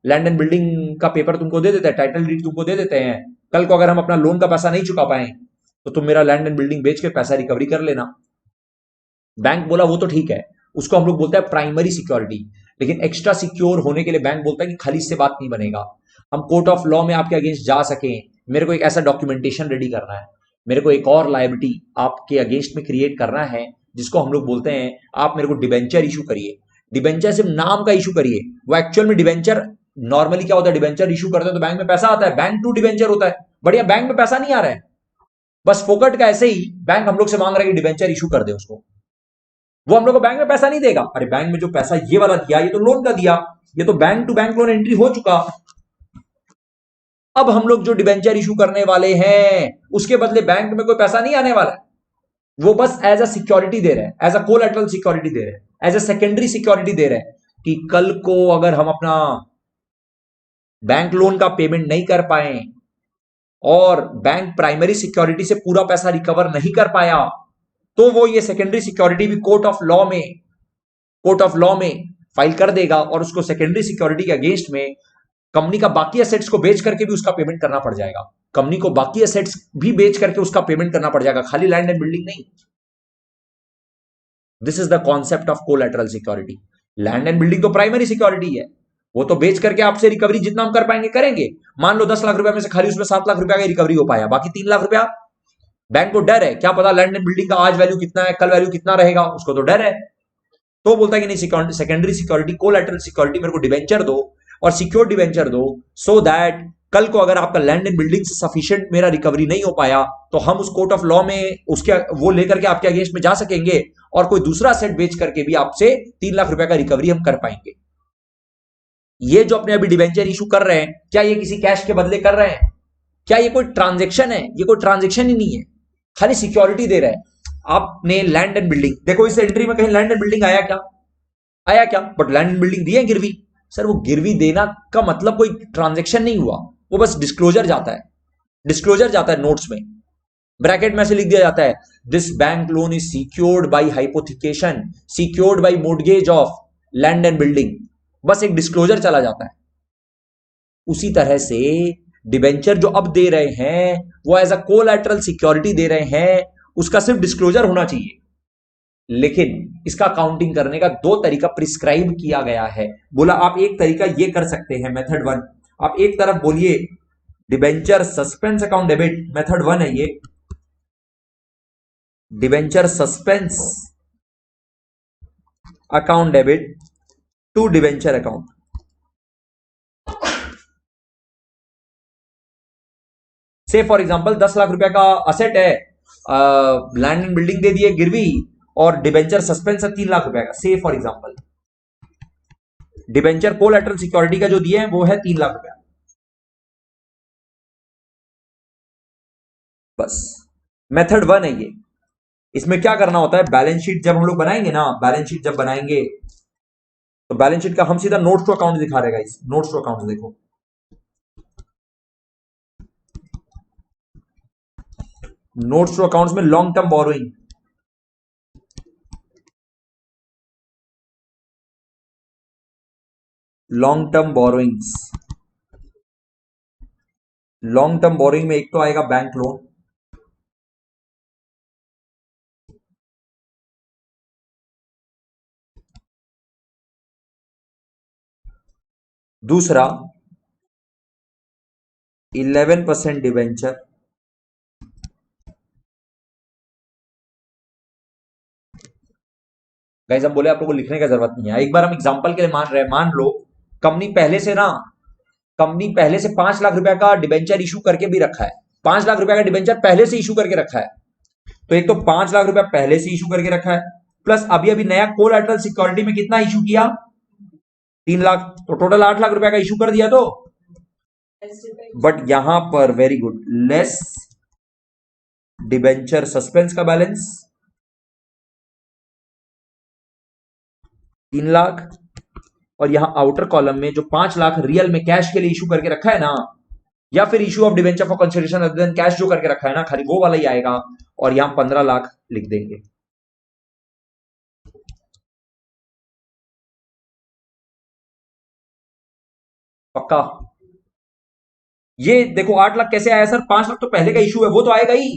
लैंड एंड बिल्डिंग का पेपर तुमको दे देते हैं, टाइटल डीड तुमको दे देते हैं। कल को अगर हम अपना लोन का पैसा नहीं चुका पाए तो तुम मेरा लैंड एंड बिल्डिंग बेच के पैसा रिकवरी कर लेना। बैंक बोला वो तो ठीक है, उसको हम लोग बोलते हैं प्राइमरी सिक्योरिटी। लेकिन एक्स्ट्रा सिक्योर होने के लिए बैंक बोलता है कि खाली इससे बात नहीं बनेगा, हम कोर्ट ऑफ लॉ में आपके अगेंस्ट जा सके, मेरे को एक ऐसा डॉक्यूमेंटेशन रेडी करना है, मेरे को एक और लायबिलिटी आपके अगेंस्ट में क्रिएट करना है, जिसको हम लोग बोलते हैं आप मेरे को डिबेंचर इशू करिए। डिबेंचर सिर्फ नाम का इशू करिए, वो एक्चुअल में डिबेंचर नॉर्मली क्या होता है? डिबेंचर इशू करते हैं तो बैंक में पैसा आता है, बैंक टू डिबेंचर होता है। बढ़िया, बैंक में पैसा नहीं आ रहा है, बस फोकट का ऐसे ही बैंक हम लोग से मांग रहा है कि डिबेंचर इशू कर दे उसको। वो हम लोग को बैंक में पैसा नहीं देगा। अरे बैंक में जो पैसा ये वाला दिया, ये तो लोन का दिया, ये तो bank to bank loan entry हो चुका। अब हम लोग जो डिबेंचर इशू करने वाले हैं उसके बदले बैंक में कोई पैसा नहीं आने वाला है, वो बस एज अ सिक्योरिटी दे रहे हैं, एज अ कोलैटरल सिक्योरिटी दे रहे हैं, एज अ सेकेंडरी सिक्योरिटी दे रहे हैं कि कल को अगर हम अपना बैंक लोन का पेमेंट नहीं कर पाए और बैंक प्राइमरी सिक्योरिटी से पूरा पैसा रिकवर नहीं कर पाया तो वो ये सेकेंडरी सिक्योरिटी भी कोर्ट ऑफ लॉ में फाइल कर देगा और उसको सेकेंडरी सिक्योरिटी के अगेंस्ट में कंपनी का बाकी एसेट्स को बेच करके भी उसका पेमेंट करना पड़ जाएगा, कंपनी को बाकी एसेट्स भी बेच करके उसका पेमेंट करना पड़ जाएगा, खाली लैंड एंड बिल्डिंग नहीं। This is the concept of collateral security. Land and building तो प्राइमरी सिक्योरिटी है, वो तो बेच करके आपसे रिकवरी जितना हम कर पाएंगे करेंगे। मान लो 10 लाख रुपया में से खाली उसमें 7 लाख रुपया का रिकवरी हो पाया, बाकी 3 लाख रुपया बैंक को डर है, क्या पता लैंड एंड बिल्डिंग का आज वैल्यू कितना है, कल वैल्यू कितना रहेगा, उसको तो डर है। तो बोलता है कि नहीं, सेकेंडरी सिक्योरिटी कोलैटरल सिक्योरिटी मेरे को डिवेंचर दो और सिक्योर डिवेंचर दो, सो दैट कल को अगर आपका लैंड एंड बिल्डिंग से सफिशिएंट मेरा रिकवरी नहीं हो पाया तो हम उस कोर्ट ऑफ लॉ में उसके वो लेकर के आपके अगेंस्ट में जा सकेंगे और कोई दूसरा सेट बेच करके भी आपसे 3 लाख रुपए का रिकवरी हम कर पाएंगे। ये जो अपने अभी डिवेंचर इशू कर रहे हैं, क्या ये किसी कैश के बदले कर रहे हैं? क्या ये कोई ट्रांजेक्शन है? ये कोई ट्रांजेक्शन ही नहीं है, खाली सिक्योरिटी दे रहे हैं। आपने लैंड एंड बिल्डिंग देखो, इस एंट्री में कहीं लैंड एंड बिल्डिंग आया क्या? आया क्या? बट लैंड एंड बिल्डिंग दी है गिरवी। सर वो गिरवी देना का मतलब कोई ट्रांजेक्शन नहीं हुआ, वो बस डिस्क्लोजर जाता है, डिस्क्लोजर जाता है नोट्स में, ब्रैकेट में से लिख दिया जाता है this bank loan is secured by hypothecation, secured by mortgage of land and building, बस एक डिस्क्लोजर चला जाता है। उसी तरह से डिबेंचर जो अब दे रहे हैं वो एज अ कोलैटरल सिक्योरिटी दे रहे हैं, उसका सिर्फ डिस्क्लोजर होना चाहिए, लेकिन इसका काउंटिंग करने का दो तरीका प्रिस्क्राइब किया गया है। बोला आप एक तरीका ये कर सकते हैं, मेथड वन, आप एक तरफ बोलिए debenture suspense account debit, method one है ये, debenture suspense account debit to debenture account. Say for example 10 lakh रुपए का असेट है, लैंड एंड बिल्डिंग दे दिए गिरवी और डिबेंचर सस्पेंस है 3 लाख रुपए का, से for example debenture collateral security का जो दिए हैं वो है 3 लाख रुपया। बस मेथड वन है ये। इसमें क्या करना होता है, बैलेंस शीट जब हम लोग बनाएंगे ना, बैलेंस शीट जब बनाएंगे तो बैलेंस शीट का हम सीधा नोट्स टू अकाउंट दिखा रहेगा, इस नोट्स टू अकाउंट देखो, नोट्स टू अकाउंट्स में long term borrowing, long term borrowings, long term borrowing में एक तो आएगा बैंक लोन, दूसरा 11% डिवेंचर, गाइस हम बोले आप लोगों को लिखने की जरूरत नहीं है, एक बार हम एग्जांपल के लिए मान रहे हैं, मान लो कंपनी पहले से ना, कंपनी पहले से 5 लाख रुपए का डिबेंचर इशू करके भी रखा है, 5 लाख रुपए का डिबेंचर पहले से इशू करके रखा है, तो एक तो 5 लाख रुपया पहले से इशू करके रखा है, प्लस अभी अभी नया कोलैटरल सिक्योरिटी में कितना इशू किया, 3 लाख, तो टोटल 8 लाख रुपया का इशू कर दिया। तो बट यहां पर very good, less debenture suspense का बैलेंस 3 लाख, और यहां आउटर कॉलम में जो 5 लाख रियल में कैश के लिए इशू करके रखा है ना, या फिर issue of debenture for consideration other than cash जो करके रखा है ना, खाली वो वाला ही आएगा, और यहां 15 लाख लिख देंगे। पक्का? ये देखो 8 लाख कैसे आया सर, 5 लाख तो पहले का इशू है, वो तो आएगा ही,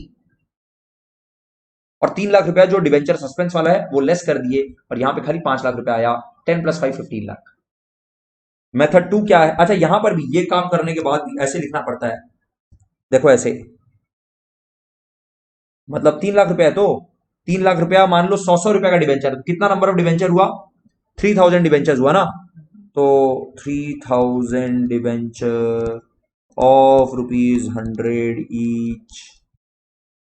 और 3 लाख रुपया जो डिवेंचर सस्पेंस वाला है वो लेस कर दिए, और यहां पे खाली 5 लाख रुपया आया, 10 + 5 15 लाख। मेथड टू क्या है, अच्छा यहां पर भी ये काम करने के बाद भी ऐसे लिखना पड़ता है, देखो ऐसे, मतलब 3 लाख रुपया है तो 3 लाख रुपया मान लो 100 रुपया का डिवेंचर, तो कितना नंबर ऑफ डिवेंचर हुआ, 3000 डिवेंचर हुआ ना, तो 3000 debenture of ₹100 each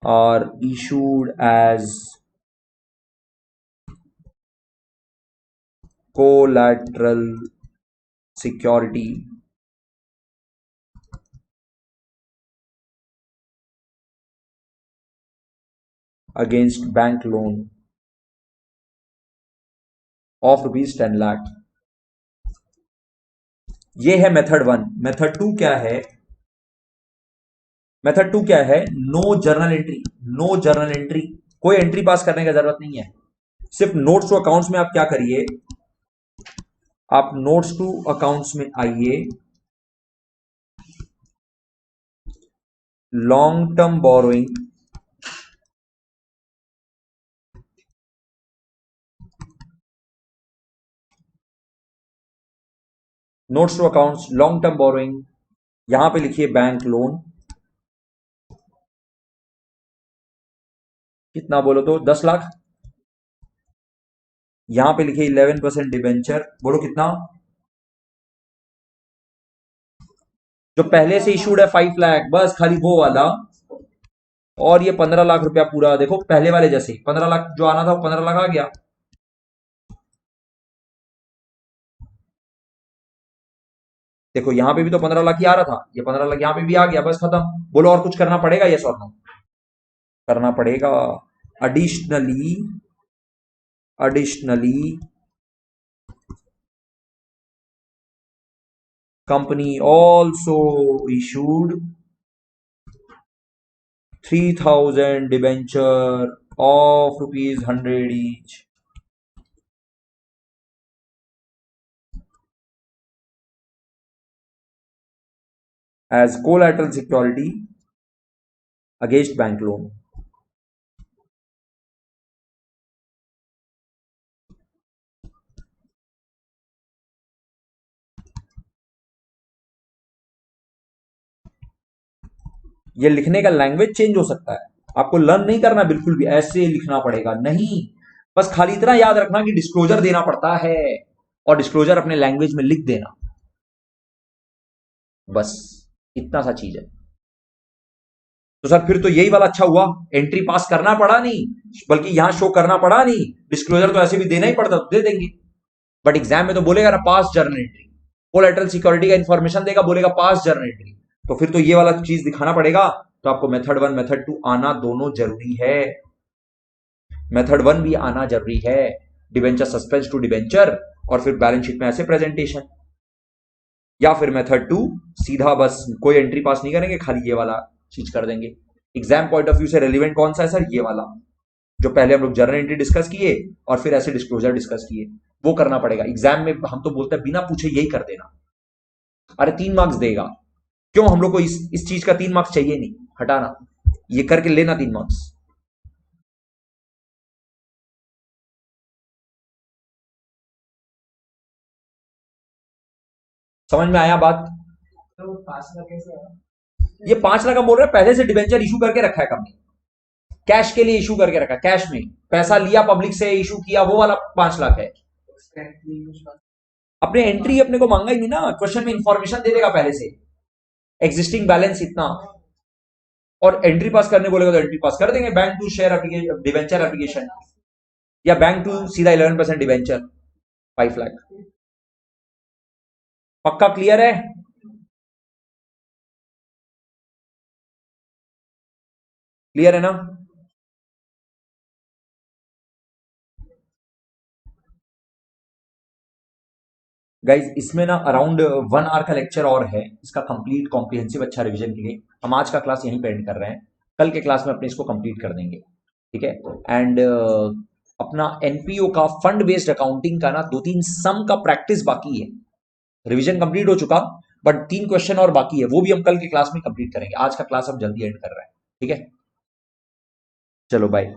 are issued as collateral security against bank loan of ₹10 lakh. ये है मेथड 1। मेथड 2 क्या है? मेथड 2 क्या है? No journal entry. No journal entry, कोई एंट्री पास करने की जरूरत नहीं है। सिर्फ नोट्स टू अकाउंट्स में आप क्या करिए, आप नोट्स टू अकाउंट्स में आइए, long term borrowing, notes to accounts long term borrowing, यहां पे लिखिए बैंक लोन, कितना बोलो तो 10 लाख। यहां पे लिखिए 11% डिबेंचर, बोलो कितना? जो पहले से इशूड है 5 लाख, बस खाली वो वाला। और ये 15 लाख रुपया पूरा, देखो पहले वाले जैसे 15 लाख जो आना था वो 15 लाख आ गया। देखो यहां पे भी तो 15 लाख ही आ रहा था, ये 15 लाख यहां पे भी आ गया, बस खत्म। बोलो और कुछ करना पड़ेगा? ये और नो करना पड़ेगा। Additionally additionally company also issued 3,000 debenture of ₹100 each as collateral security against bank loan। ये लिखने का लैंग्वेज चेंज हो सकता है, आपको लर्न नहीं करना बिल्कुल भी ऐसे लिखना पड़ेगा नहीं। बस खाली इतना याद रखना कि डिस्क्लोजर देना पड़ता है, और डिस्क्लोजर अपने लैंग्वेज में लिख देना, बस इतना सा चीज है। तो सर फिर तो यही वाला अच्छा हुआ, एंट्री पास करना पड़ा नहीं, बल्कि यहां शो करना पड़ा नहीं, डिस्क्लोजर तो ऐसे भी देना ही पड़ता तो दे देंगे। बट एग्जाम में तो बोलेगा ना पास जर्नल एंट्री, कोलैटरल सिक्योरिटी का इंफॉर्मेशन देगा, बोलेगा पास जर्नल एंट्री, तो फिर तो ये वाला चीज दिखाना पड़ेगा। तो आपको मेथड 1 मेथड 2 आना दोनों जरूरी है। मेथड 1 भी आना जरूरी है, डिबेंचर सस्पेंस टू डिबेंचर, और फिर बैलेंस शीट में ऐसे प्रेजेंटेशन। या फिर मेथड 2 सीधा बस कोई एंट्री पास नहीं करेंगे, खाली ये वाला चीज कर देंगे। एग्जाम पॉइंट ऑफ व्यू से रेलिवेंट कौन सा है सर? ये वाला, जो पहले हम लोग जर्नल एंट्री डिस्कस किए और फिर ऐसे डिस्क्लोजर डिस्कस किए, वो करना पड़ेगा। एग्जाम में हम तो बोलते हैं बिना पूछे यही कर देना। अरे 3 मार्क्स देगा, क्यों? हम लोग को इस चीज का 3 मार्क्स चाहिए नहीं, हटाना, ये करके लेना 3 मार्क्स। समझ में आया बात? तो 5 लाख कैसे है? ये 5 लाख का बोल रहे हैं, पहले से डिबेंचर इशू करके रखा है कंपनी, कैश के लिए इशू करके रखा है, कैश में पैसा लिया पब्लिक से, इशू किया, वो वाला 5 लाख है। अपने एंट्री अपने को मांगा ही नहीं ना, क्वेश्चन में इंफॉर्मेशन दे देगा पहले से, एग्जिस्टिंग बैलेंस इतना, और एंट्री पास करने बोलेगा तो एंट्री पास कर देंगे, bank to share application, debenture application, या बैंक टू सीधा 11% डिवेंचर 5 लाख। पक्का क्लियर है? क्लियर है ना? गाइज इसमें ना अराउंड 1 आवर का लेक्चर और है, इसका कंप्लीट कॉम्प्रिहेंसिव अच्छा रिवीजन के लिए हम आज का क्लास यहीं पे एंड कर रहे हैं। कल के क्लास में अपने इसको कंप्लीट कर देंगे, ठीक है? एंड अपना एनपीओ का फंड बेस्ड अकाउंटिंग का ना 2-3 सम का प्रैक्टिस बाकी है, रिवीजन कंप्लीट हो चुका, बट 3 क्वेश्चन और बाकी है, वो भी हम कल के क्लास में कंप्लीट करेंगे। आज का क्लास हम जल्दी एंड कर रहे हैं, ठीक है? चलो बाय।